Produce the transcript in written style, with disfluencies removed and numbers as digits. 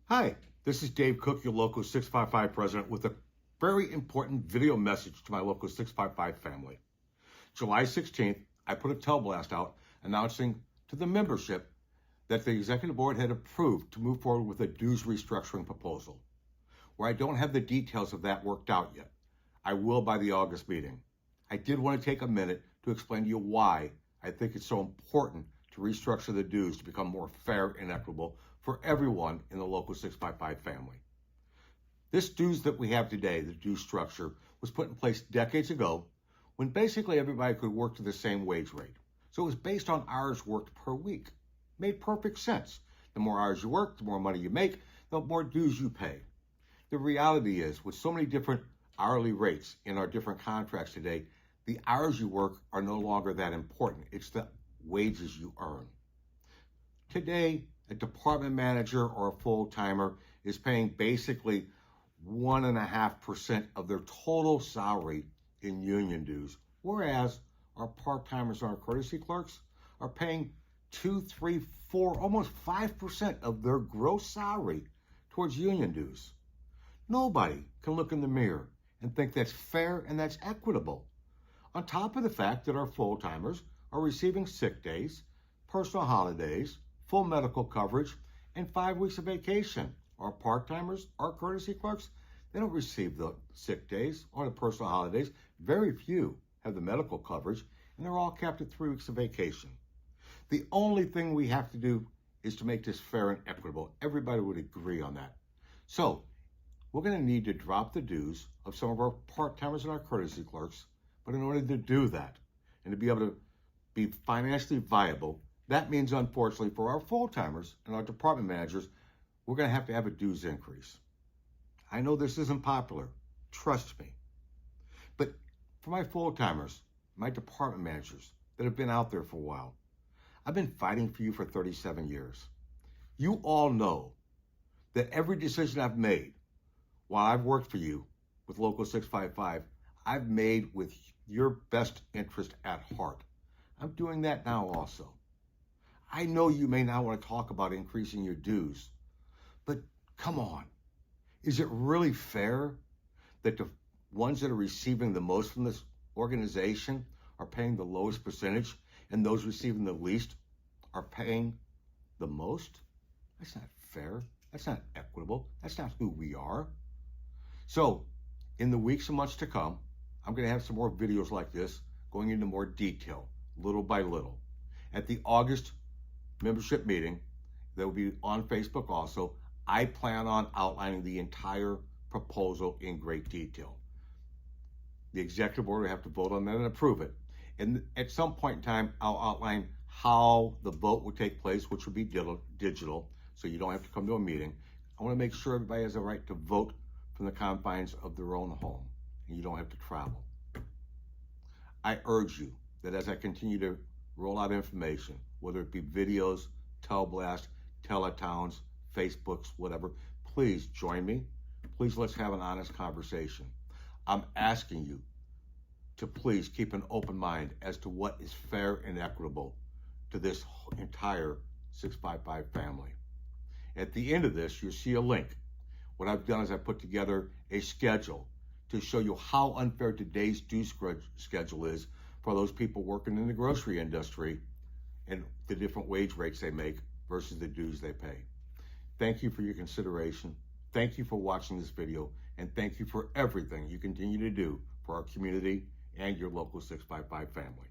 Hi, this is Dave Cook, your Local 655 president, with a very important video message to my Local 655 family. July 16th, I put a teleblast out announcing to the membership that the executive board had approved to move forward with a dues restructuring proposal. Where I don't have the details of that worked out yet, I will by the August meeting. I did want to take a minute to explain to you why I think it's so important to restructure the dues to become more fair and equitable for everyone in the Local 655 family. This dues that we have today, the dues structure, was put in place decades ago when basically everybody could work to the same wage rate. So it was based on hours worked per week. Made perfect sense. The more hours you work, the more money you make, the more dues you pay. The reality is, with so many different hourly rates in our different contracts today, the hours you work are no longer that important. It's the wages you earn. Today, a department manager or a full-timer is paying basically 1.5% of their total salary in union dues, whereas our part-timers and our courtesy clerks are paying 2, 3, 4, almost 5% of their gross salary towards union dues. Nobody can look in the mirror and think that's fair and that's equitable. On top of the fact that our full-timers are receiving sick days, personal holidays, full medical coverage, and 5 weeks of vacation. Our part-timers, our courtesy clerks, they don't receive the sick days or the personal holidays. Very few have the medical coverage, and they're all capped at 3 weeks of vacation. The only thing we have to do is to make this fair and equitable. Everybody would agree on that. So we're going to need to drop the dues of some of our part-timers and our courtesy clerks, but in order to do that and to be able to be financially viable, that means, unfortunately, for our full-timers and our department managers, we're going to have a dues increase. I know this isn't popular, trust me. But for my full-timers, my department managers that have been out there for a while, I've been fighting for you for 37 years. You all know that every decision I've made while I've worked for you with Local 655, I've made with your best interest at heart. I'm doing that now also. I know you may not want to talk about increasing your dues, but come on. Is it really fair that the ones that are receiving the most from this organization are paying the lowest percentage and those receiving the least are paying the most? That's not fair. That's not equitable. That's not who we are. So in the weeks and months to come, I'm going to have some more videos like this going into more detail, little by little. At the August membership meeting that will be on Facebook also, I plan on outlining the entire proposal in great detail. The executive board will have to vote on that and approve it. And at some point in time, I'll outline how the vote will take place, which will be digital, so you don't have to come to a meeting. I want to make sure everybody has a right to vote from the confines of their own home, and you don't have to travel. I urge you that as I continue to roll out information, whether it be videos, teleblast, teletowns, Facebooks, whatever, please join me. Please let's have an honest conversation. I'm asking you to please keep an open mind as to what is fair and equitable to this entire 655 family. At the end of this, you'll see a link. What I've done is I put together a schedule to show you how unfair today's dues schedule is for those people working in the grocery industry and the different wage rates they make versus the dues they pay. Thank you for your consideration. Thank you for watching this video, and thank you for everything you continue to do for our community and your Local 655 family.